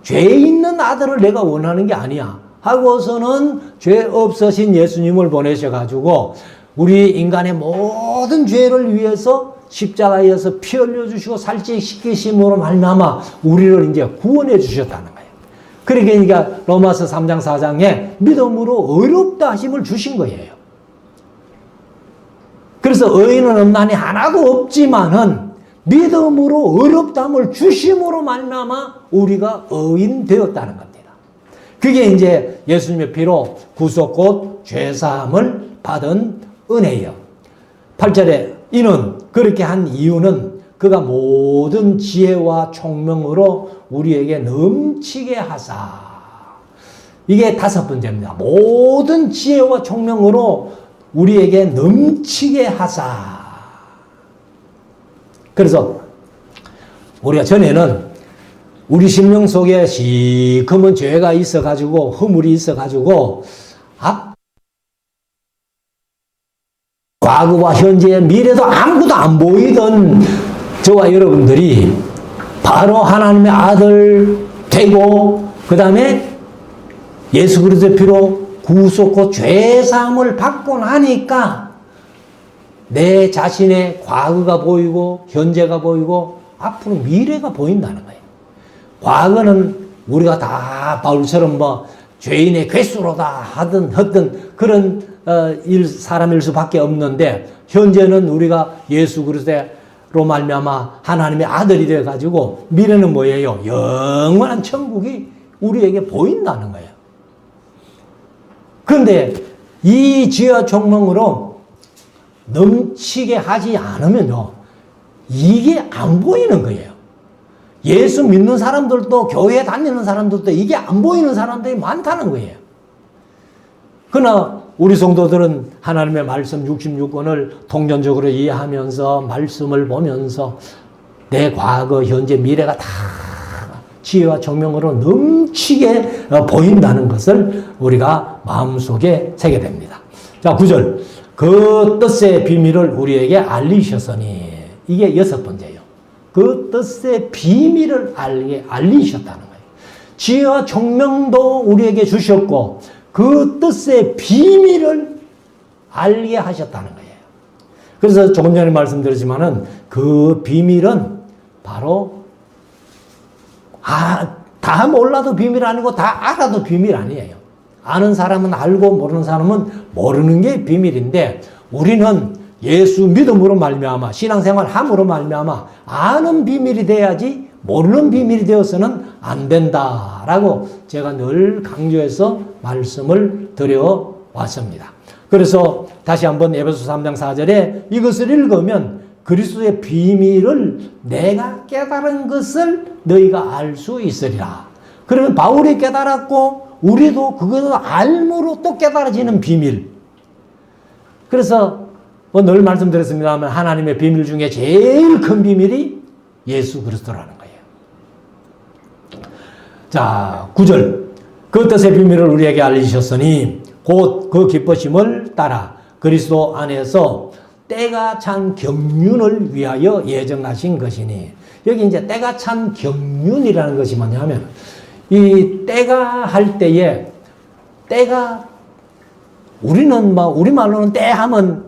죄 있는 아들을 내가 원하는 게 아니야 하고서는 죄 없으신 예수님을 보내셔가지고 우리 인간의 모든 죄를 위해서 십자가에서 피 흘려주시고 살찌시키심으로 말미암아 우리를 이제 구원해 주셨다는 거예요. 그러니까 로마서 3장 4장에 믿음으로 의롭다 하심을 주신 거예요. 그래서 의인은 없나니 하나도 없지만은 믿음으로 의롭다함을 주심으로 말미암아 우리가 의인 되었다는 겁니다. 그게 이제 예수님의 피로 구속 곧 죄사함을 받은 은혜예요. 8절에 이는 그렇게 한 이유는 그가 모든 지혜와 총명으로 우리에게 넘치게 하사. 이게 다섯 번째입니다. 모든 지혜와 총명으로 우리에게 넘치게 하사. 그래서 우리가 전에는 우리 심령 속에 시커먼 죄가 있어가지고 허물이 있어가지고 과거와 현재 미래도 아무것도 안 보이던 저와 여러분들이 바로 하나님의 아들 되고 그 다음에 예수 그리스도의 피로 구속과 죄사함을 받고 나니까 내 자신의 과거가 보이고 현재가 보이고 앞으로 미래가 보인다는 거예요. 과거는 우리가 다 바울처럼 죄인의 괴수로다 하던 그런 사람일 수밖에 없는데, 현재는 우리가 예수 그리스도로 말미암아 하나님의 아들이 되어 가지고 미래는 뭐예요? 영원한 천국이 우리에게 보인다는 거예요. 그런데 이 지혜와 총명으로 넘치게 하지 않으면요, 이게 안 보이는 거예요. 예수 믿는 사람들도 교회 다니는 사람들도 이게 안 보이는 사람들이 많다는 거예요. 그러나 우리 성도들은 하나님의 말씀 66권을 통전적으로 이해하면서 말씀을 보면서 내 과거, 현재, 미래가 다 지혜와 총명으로 넘치게 보인다는 것을 우리가 마음속에 새게 됩니다. 자, 9절. 그 뜻의 비밀을 우리에게 알리셨으니. 이게 여섯 번째예요. 그 뜻의 비밀을 알리셨다는 거예요. 지혜와 총명도 우리에게 주셨고 그 뜻의 비밀을 알게 하셨다는 거예요. 그래서 조금 전에 말씀드렸지만은 그 비밀은 바로 다 몰라도 비밀 아니고 다 알아도 비밀 아니에요. 아는 사람은 알고 모르는 사람은 모르는 게 비밀인데, 우리는 예수 믿음으로 말미암아 신앙생활 함으로 말미암아 아는 비밀이 돼야지 모르는 비밀이 되어서는 안 된다라고 제가 늘 강조해서 말씀을 드려왔습니다. 그래서 다시 한번 에베소 3장 4절에 이것을 읽으면 그리스도의 비밀을 내가 깨달은 것을 너희가 알 수 있으리라. 그러면 바울이 깨달았고 우리도 그것을 알므로 또 깨달아지는 비밀. 그래서 늘 말씀드렸습니다만 하나님의 비밀 중에 제일 큰 비밀이 예수 그리스도라는 거예요. 자, 9절. 그 뜻의 비밀을 우리에게 알리셨으니 곧 그 기쁘심을 따라 그리스도 안에서 때가 찬 경륜을 위하여 예정하신 것이니. 여기 이제 때가 찬 경륜이라는 것이 뭐냐면, 이 때가 할 때에, 때가, 우리는 우리말로는 때 하면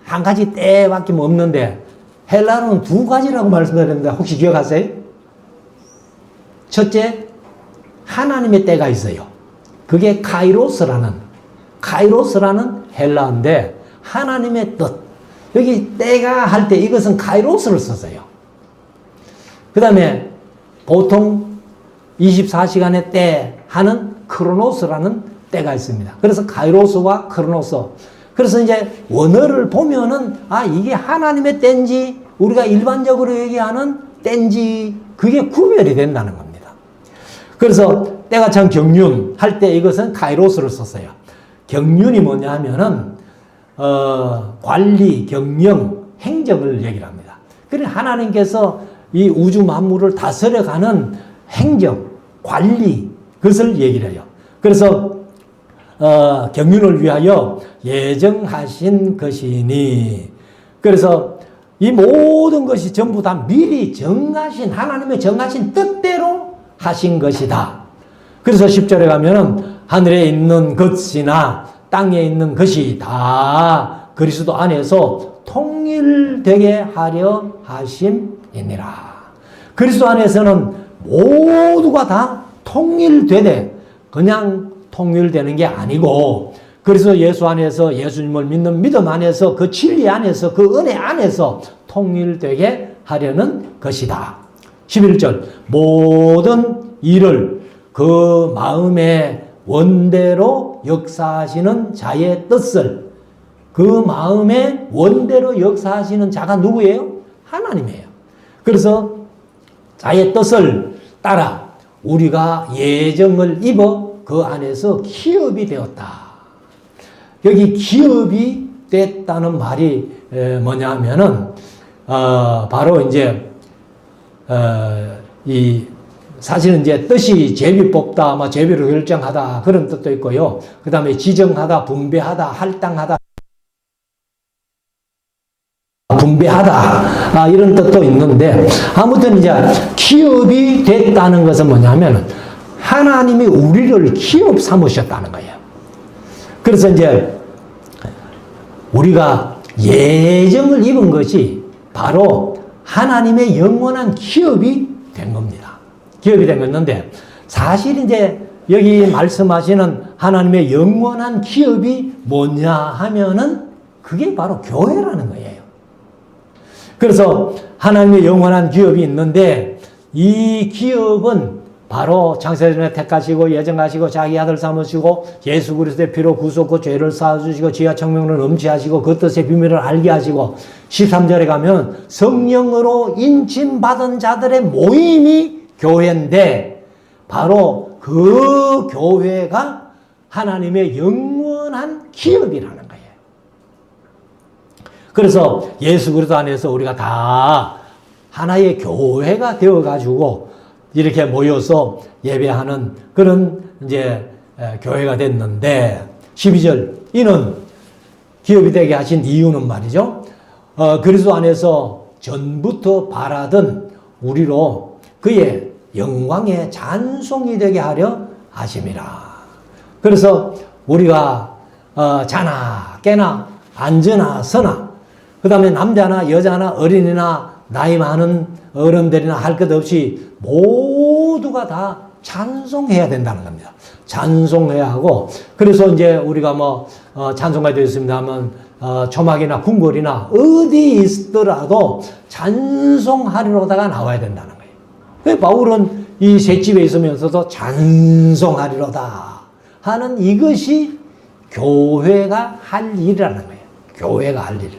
한 가지 때밖에 없는데, 헬라어는 두 가지라고 말씀드렸는데, 혹시 기억하세요? 첫째, 하나님의 때가 있어요. 그게 카이로스라는 헬라어인데, 하나님의 뜻. 여기 때가 할 때 이것은 카이로스를 썼어요. 그 다음에 보통 24시간의 때 하는 크로노스라는 때가 있습니다. 그래서 카이로스와 크로노스. 그래서 이제 원어를 보면은 이게 하나님의 때인지 우리가 일반적으로 얘기하는 때인지 그게 구별이 된다는 겁니다. 그래서 때가 참 경륜 할 때 이것은 카이로스를 썼어요. 경륜이 뭐냐 하면은 관리, 경영, 행정을 얘기를 합니다. 그러니까 하나님께서 이 우주 만물을 다스려가는 행정, 관리, 그것을 얘기를 해요. 그래서 경륜을 위하여 예정하신 것이니, 그래서 이 모든 것이 전부 다 미리 정하신, 하나님의 정하신 뜻대로 하신 것이다. 그래서 10절에 가면은 하늘에 있는 것이나 땅에 있는 것이 다 그리스도 안에서 통일되게 하려 하심이니라. 그리스도 안에서는 모두가 다 통일되되 그냥 통일되는 게 아니고, 그래서 예수 안에서, 예수님을 믿는 믿음 안에서, 그 진리 안에서, 그 은혜 안에서 통일되게 하려는 것이다. 11절 모든 일을 그 마음의 원대로 역사하시는 자의 뜻을, 그 마음의 원대로 역사하시는 자가 누구예요? 하나님이에요. 그래서 자의 뜻을 따라 우리가 예정을 입어 그 안에서 기업이 되었다. 여기 기업이 됐다는 말이 뭐냐면은 바로 이제 사실은 이제 뜻이 제비 뽑다, 제비로 결정하다 그런 뜻도 있고요. 그 다음에 지정하다, 분배하다, 할당하다, 분배하다 이런 뜻도 있는데, 아무튼 이제 기업이 됐다는 것은 뭐냐면 하나님이 우리를 기업 삼으셨다는 거예요. 그래서 이제 우리가 예정을 입은 것이 바로 하나님의 영원한 기업이 된 겁니다. 기업이 되었는데, 사실 이제 여기 말씀하시는 하나님의 영원한 기업이 뭐냐 하면은 그게 바로 교회라는 거예요. 그래서 하나님의 영원한 기업이 있는데, 이 기업은 바로 창세전에 택하시고 예정하시고 자기 아들 삼으시고 예수 그리스도의 피로 구속고 죄를 쌓아주시고 지혜와 청명을 엄지하시고 그 뜻의 비밀을 알게 하시고, 13절에 가면 성령으로 인침받은 자들의 모임이 교회인데, 바로 그 교회가 하나님의 영원한 기업이라는 거예요. 그래서 예수 그리스도 안에서 우리가 다 하나의 교회가 되어가지고 이렇게 모여서 예배하는 그런 이제 교회가 됐는데, 12절 이는 기업이 되게 하신 이유는 말이죠. 그리스도 안에서 전부터 바라던 우리로 그의 영광의 찬송이 되게 하려 하심이라. 그래서 우리가 자나 깨나 앉으나 서나, 그 다음에 남자나 여자나 어린이나 나이 많은 어른들이나 할 것 없이 모두가 다 찬송해야 된다는 겁니다. 찬송해야 하고, 그래서 이제 우리가 찬송가 되었습니다 하면 초막이나 궁궐이나 어디 있더라도 찬송하리로다가 나와야 된다는 거예요. 바울은 이 셋집에 있으면서도 찬송하리로다 하는 이것이 교회가 할 일이라는 거예요. 교회가 할 일.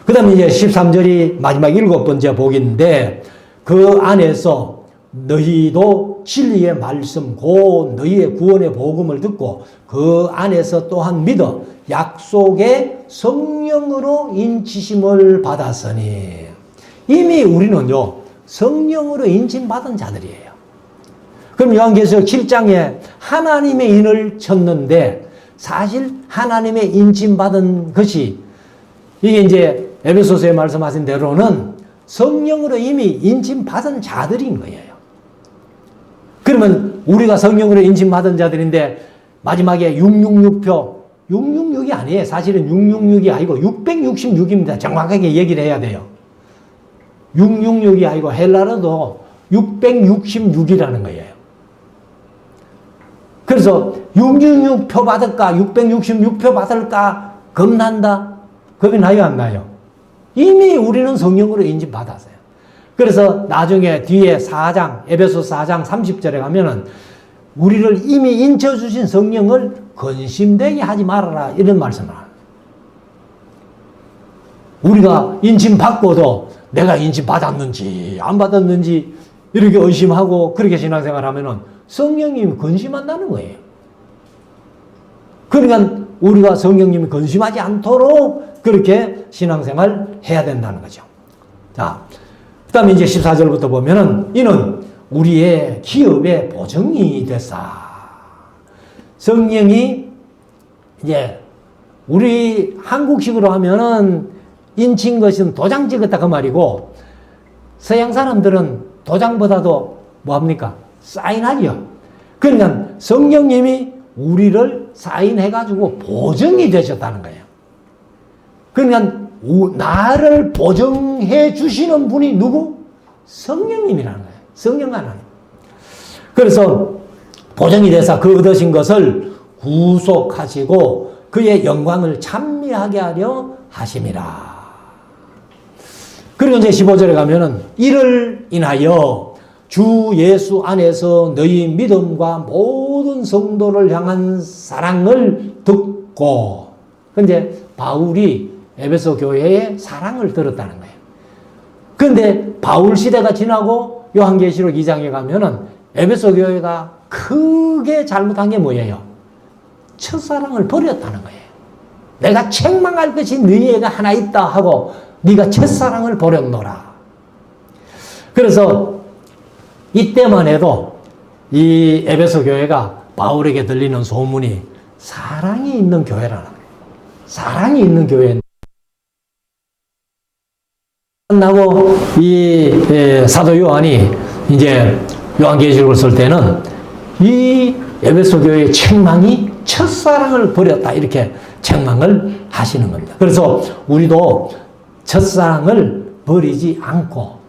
그 다음에 이제 13절이 마지막 7번째 복인데, 그 안에서 너희도 진리의 말씀, 곧 너희의 구원의 복음을 듣고 그 안에서 또한 믿어 약속의 성령으로 인치심을 받았으니. 이미 우리는요 성령으로 인침받은 자들이에요. 그럼 요한계시록 7장에 하나님의 인을 쳤는데, 사실 하나님의 인침받은 것이 이게 이제 에베소서에 말씀하신 대로는 성령으로 이미 인침받은 자들인 거예요. 그러면 우리가 성령으로 인침받은 자들인데 마지막에 666표, 666이 아니에요. 사실은 666이 아니고 666입니다. 정확하게 얘기를 해야 돼요. 666이 아니고 헬라어도 666이라는 거예요. 그래서 666표 받을까 666표 받을까 겁난다? 겁이 나요 안 나요? 이미 우리는 성령으로 인침받았어요. 그래서 나중에 뒤에 4장 에베소 4장 30절에 가면은 우리를 이미 인쳐주신 성령을 근심되게 하지 말아라. 이런 말씀을 합니다. 우리가 인침받고도 내가 인침받았는지 안 받았는지 이렇게 의심하고 그렇게 신앙생활 하면은 성령님이 근심한다는 거예요. 그러니까 우리가 성령님이 근심하지 않도록 그렇게 신앙생활 해야 된다는 거죠. 자, 그 다음에 이제 14절부터 보면은 이는 우리의 기업의 보증이 됐사. 성령이 이제 우리 한국식으로 하면은 인친 것은 도장 찍었다 그 말이고, 서양 사람들은 도장보다도 뭐합니까? 사인하죠. 그러니까 성령님이 우리를 사인해가지고 보증이 되셨다는 거예요. 그러니까 나를 보증해 주시는 분이 누구? 성령님이라는 거예요. 성령 하나님. 그래서 보증이 돼서 그 얻으신 것을 구속하시고 그의 영광을 찬미하게 하려 하심이라. 그리고 이제 15절에 가면은 이를 인하여 주 예수 안에서 너희 믿음과 모든 성도를 향한 사랑을 듣고, 근데 바울이 에베소 교회의 사랑을 들었다는 거예요. 근데 바울 시대가 지나고 요한계시록 2장에 가면은 에베소 교회가 크게 잘못한 게 뭐예요? 첫사랑을 버렸다는 거예요. 내가 책망할 것이 너희에게 하나 있다 하고 네가 첫사랑을 버렸노라. 그래서 이때만 해도 이 에베소 교회가 바울에게 들리는 소문이 사랑이 있는 교회라는 거예요. 사랑이 있는 교회. 끝나고 이 사도 요한이 이제 요한계시록을 쓸 때는 이 에베소 교회의 책망이 첫사랑을 버렸다 이렇게 책망을 하시는 겁니다. 그래서 우리도 첫사랑을 버리지 않고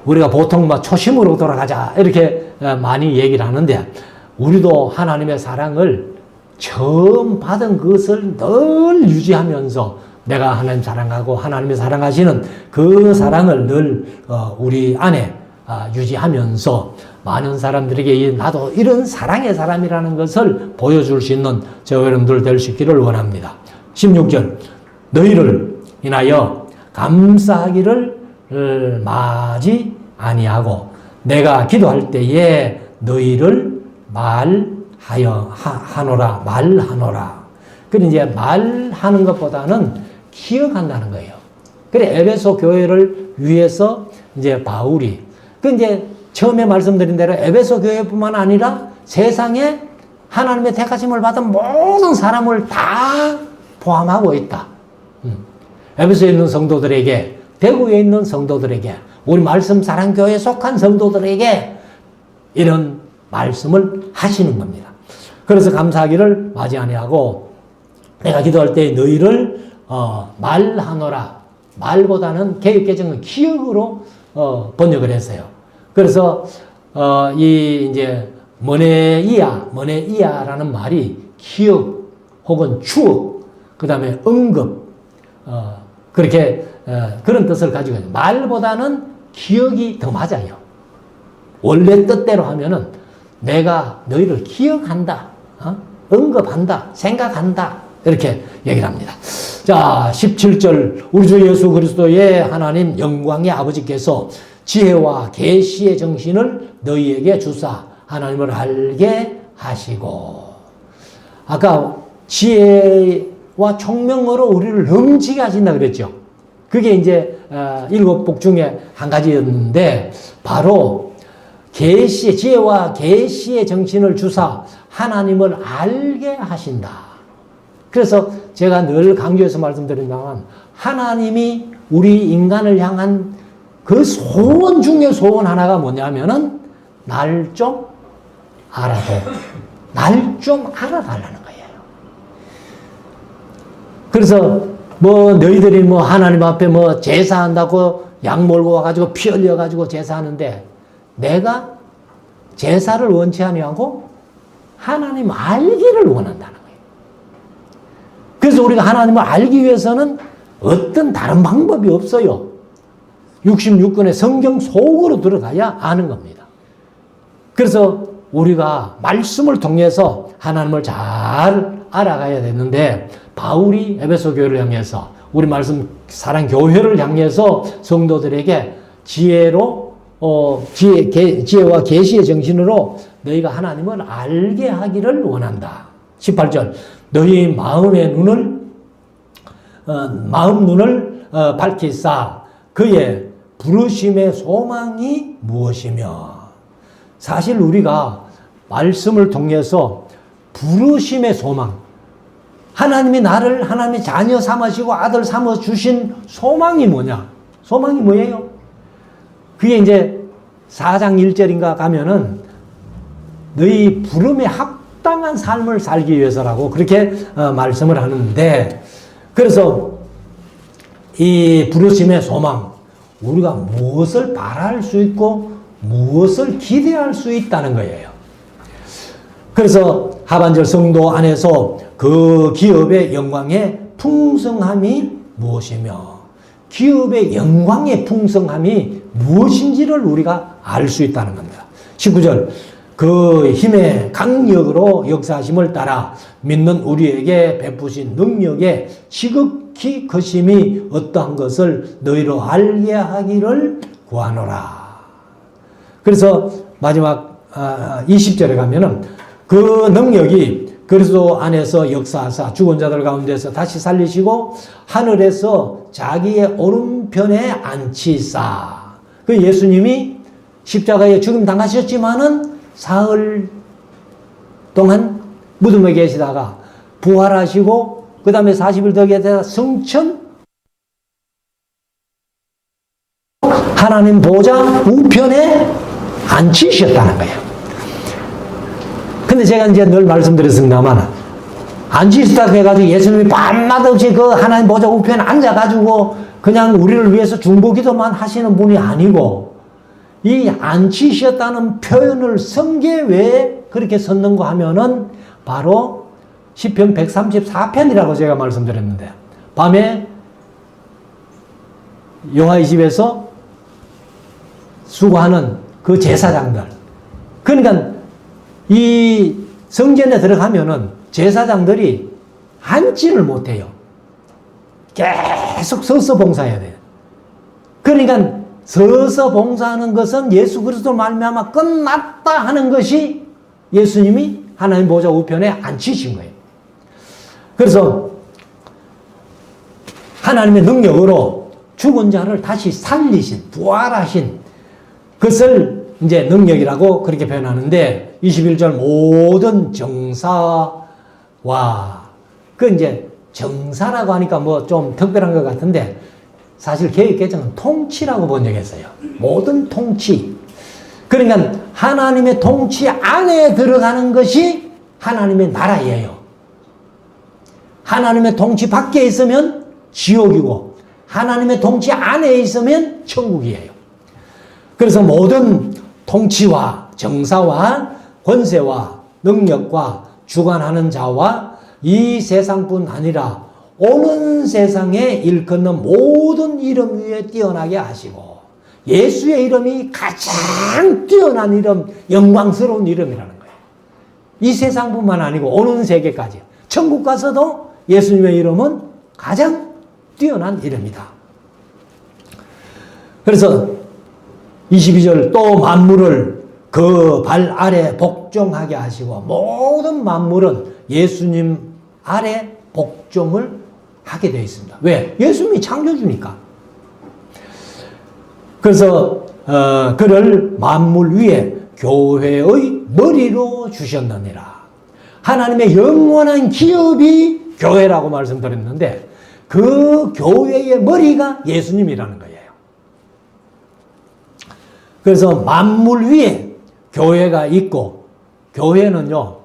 우리가 보통 막 초심으로 돌아가자 이렇게 많이 얘기를 하는데, 우리도 하나님의 사랑을 처음 받은 것을 늘 유지하면서 내가 하나님 사랑하고 하나님이 사랑하시는 그 사랑을 늘 우리 안에 유지하면서 많은 사람들에게 나도 이런 사랑의 사람이라는 것을 보여줄 수 있는 저 여러분들 될 수 있기를 원합니다. 16절 너희를 인하여 감사하기를 마지 아니하고 내가 기도할 때에 너희를 말하노라. 그래 이제 말하는 것보다는 기억한다는 거예요. 그래 에베소 교회를 위해서 이제 바울이 이제 처음에 말씀드린 대로 에베소 교회뿐만 아니라 세상에 하나님의 택하심을 받은 모든 사람을 다 포함하고 있다. 에베소에 있는 성도들에게, 대구에 있는 성도들에게, 우리 말씀 사랑교회에 속한 성도들에게 이런 말씀을 하시는 겁니다. 그래서 감사하기를 마지 아니하고 내가 기도할 때 너희를 말하노라. 말보다는 개역개정은 기억으로 번역을 했어요. 그래서 이 이제 머네이아라는 말이 기억 혹은 추억, 그 다음에 언급, 그렇게 그런 뜻을 가지고 있어요. 말보다는 기억이 더 맞아요. 원래 뜻대로 하면은 내가 너희를 기억한다, 언급한다, 생각한다 이렇게 얘기를 합니다. 자, 17절 우리 주 예수 그리스도의 하나님 영광의 아버지께서 지혜와 계시의 정신을 너희에게 주사 하나님을 알게 하시고, 아까 지혜와 총명으로 우리를 넘치게 하신다 그랬죠. 그게 이제 7복 중에 한 가지였는데 바로 지혜와 계시의 정신을 주사 하나님을 알게 하신다. 그래서 제가 늘 강조해서 말씀드린다면 하나님이 우리 인간을 향한 그 소원 중에 소원 하나가 뭐냐면은 날 좀 알아달라는 거예요. 그래서 너희들이 하나님 앞에 제사한다고 양 몰고 와가지고 피 흘려가지고 제사하는데 내가 제사를 원치 아니하고 하나님 알기를 원한다는 거예요. 그래서 우리가 하나님을 알기 위해서는 어떤 다른 방법이 없어요. 66권의 성경 속으로 들어가야 아는 겁니다. 그래서 우리가 말씀을 통해서 하나님을 잘 알아가야 되는데, 바울이 에베소 교회를 향해서, 우리 말씀 사랑 교회를 향해서 성도들에게 지혜와 계시의 정신으로 너희가 하나님을 알게 하기를 원한다. 18절, 너희 마음 눈을 밝히사 그의 부르심의 소망이 무엇이며. 사실 우리가 말씀을 통해서 부르심의 소망, 하나님이 나를 하나님의 자녀 삼으시고 아들 삼아 주신 소망이 뭐냐? 소망이 뭐예요? 그게 이제 4장 1절인가 가면은 너희 부름에 합당한 삶을 살기 위해서라고 그렇게 말씀을 하는데, 그래서 이 부르심의 소망, 우리가 무엇을 바랄 수 있고 무엇을 기대할 수 있다는 거예요. 그래서 하반절 성도 안에서 그 기업의 영광의 풍성함이 무엇이며, 기업의 영광의 풍성함이 무엇인지를 우리가 알 수 있다는 겁니다. 19절, 그 힘의 강력으로 역사하심을 따라 믿는 우리에게 베푸신 능력의 지극히 크심이 어떠한 것을 너희로 알게 하기를 구하노라. 그래서 마지막 20절에 가면은 그 능력이 그리스도 안에서 역사하사 죽은 자들 가운데서 다시 살리시고 하늘에서 자기의 오른편에 앉히사. 그 예수님이 십자가에 죽임 당하셨지만은 사흘 동안 무덤에 계시다가 부활하시고 그 다음에 40일 더 계시다가 승천, 하나님 보좌 우편에 앉히셨다는 거예요. 근데 제가 이제 늘 말씀드렸습니다만, 앉히셨다고 해가지고 예수님이 밤낮 없이 그 하나님 보좌 우편에 앉아가지고 그냥 우리를 위해서 중보기도만 하시는 분이 아니고, 이 앉히셨다는 표현을 성경에 왜 그렇게 썼는가 하면은 바로 시편 134편이라고 제가 말씀드렸는데, 밤에 여호와의 집에서 수고하는 그 제사장들, 그러니까 이 성전에 들어가면은 제사장들이 앉지를 못해요. 계속 서서 봉사해야 돼요. 그러니까 서서 봉사하는 것은 예수 그리스도 말미암아 끝났다 하는 것이 예수님이 하나님 보좌 우편에 앉히신 거예요. 그래서 하나님의 능력으로 죽은 자를 다시 살리신, 부활하신 그것을 이제 능력이라고 그렇게 표현하는데, 21절 모든 정사와, 그 이제 정사라고 하니까 뭐 좀 특별한 것 같은데, 사실 개혁개정은 통치라고 번역했어요. 모든 통치. 그러니까 하나님의 통치 안에 들어가는 것이 하나님의 나라예요. 하나님의 통치 밖에 있으면 지옥이고, 하나님의 통치 안에 있으면 천국이에요. 그래서 모든 통치와 정사와 권세와 능력과 주관하는 자와 이 세상뿐 아니라 오는 세상에 일컫는 모든 이름 위에 뛰어나게 하시고, 예수의 이름이 가장 뛰어난 이름, 영광스러운 이름이라는 거예요. 이 세상뿐만 아니고 오는 세계까지, 천국 가서도 예수님의 이름은 가장 뛰어난 이름이다. 그래서 22절, 또 만물을 그 발 아래 복종하게 하시고, 모든 만물은 예수님 아래 복종을 하게 되어 있습니다. 왜? 예수님이 창조주니까. 그래서 그를 만물 위에 교회의 머리로 주셨느니라. 하나님의 영원한 기업이 교회라고 말씀드렸는데, 그 교회의 머리가 예수님이라는 거예요. 그래서 만물 위에 교회가 있고, 교회는요,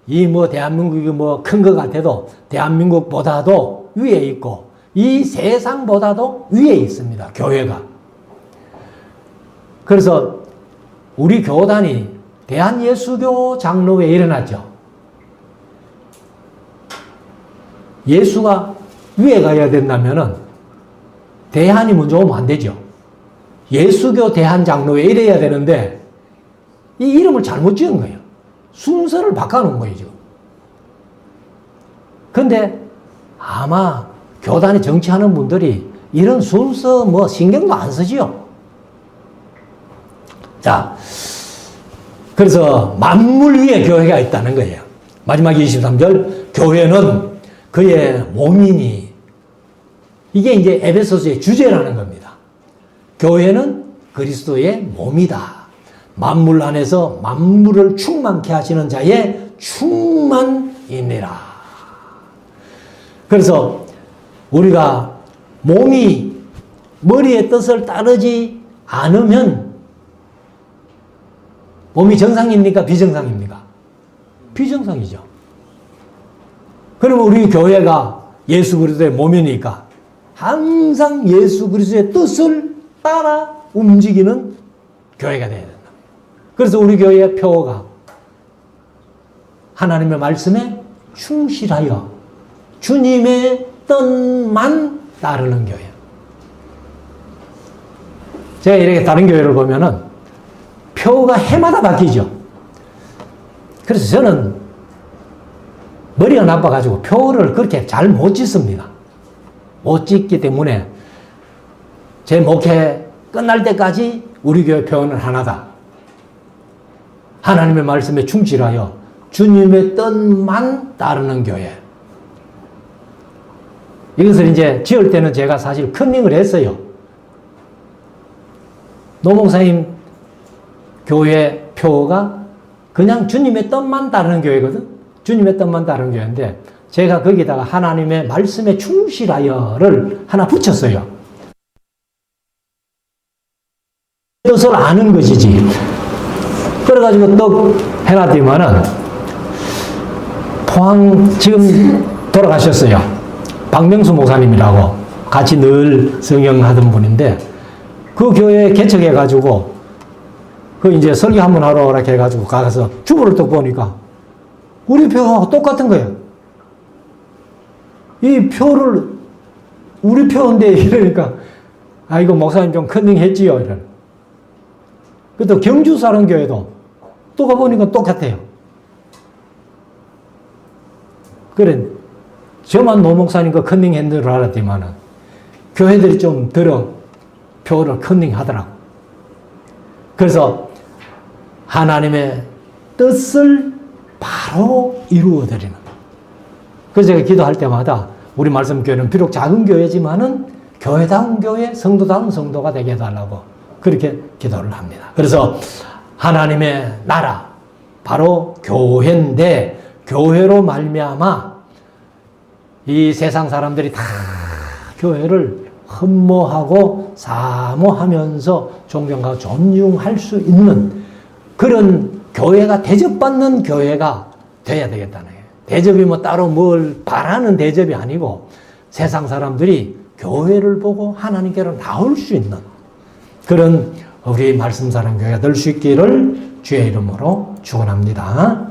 이 뭐 대한민국이 뭐 큰 것 같아도 대한민국보다도 위에 있고, 이 세상보다도 위에 있습니다, 교회가. 그래서 우리 교단이 대한예수교 장로회에 일어났죠. 예수가 위에 가야 된다면은 대한이 먼저 오면 안 되죠. 예수교 대한장로회 이래야 되는데 이 이름을 잘못 지은 거예요. 순서를 바꿔놓은 거죠. 근데 아마 교단에 정치하는 분들이 이런 순서 뭐 신경도 안 쓰지요. 자, 그래서 만물 위에 교회가 있다는 거예요. 마지막 23절, 교회는 그의 몸이니. 이게 이제 에베소서의 주제라는 겁니다. 교회는 그리스도의 몸이다. 만물 안에서 만물을 충만케 하시는 자의 충만이니라. 그래서 우리가 몸이 머리의 뜻을 따르지 않으면 몸이 정상입니까? 비정상입니까? 비정상이죠. 그러면 우리 교회가 예수 그리스도의 몸이니까 항상 예수 그리스도의 뜻을 따라 움직이는 교회가 되어야 된다. 그래서 우리 교회의 표어가 하나님의 말씀에 충실하여 주님의 뜻만 따르는 교회. 제가 이렇게 다른 교회를 보면은 표가 해마다 바뀌죠. 그래서 저는 머리가 나빠가지고 표를 그렇게 잘 못 짓습니다. 못 짓기 때문에 제 목회 끝날 때까지 우리 교회 표는 하나다. 하나님의 말씀에 충실하여 주님의 뜻만 따르는 교회. 이것을 이제 지을 때는 제가 사실 컨닝을 했어요. 노목사님 교회 표가 그냥 주님의 뜻만 따르는 교회거든. 주님의 뜻만 따르는 교회인데 제가 거기다가 하나님의 말씀에 충실하여를 하나 붙였어요. 뜻을 아는 것이지. 그래가지고 또 해놨더니만은 포항 지금 돌아가셨어요. 박명수 목사님이라고 같이 늘 성경하던 분인데 그 교회 개척해가지고 그 이제 설교 한번 하러 오라 해가지고 가서 주보를 또 보니까 우리 표하고 똑같은 거예요. 이 표를 우리 표인데 이러니까 아이고 목사님 좀 컨닝했지요 이런. 또 경주 사는 교회도 또 가보니까 똑같아요. 그래 저만 노 목사님 거 컨닝했는 줄 알았지만은 교회들이 좀 들어 표를 컨닝하더라고. 그래서 하나님의 뜻을 바로 이루어드리는. 그래서 제가 기도할 때마다 우리 말씀 교회는 비록 작은 교회지만은 교회다운 교회, 성도다운 성도가 되게 해달라고 그렇게 기도를 합니다. 그래서 하나님의 나라, 바로 교회인데 교회로 말미암아 이 세상 사람들이 다 교회를 흠모하고 사모하면서 존경하고 존중할 수 있는 그런 교회가 대접받는 교회가 돼야 되겠다는 거예요. 대접이 뭐 따로 뭘 바라는 대접이 아니고 세상 사람들이 교회를 보고 하나님께로 나올 수 있는 그런 우리 말씀사랑 교회가 될 수 있기를 주의 이름으로 축원합니다.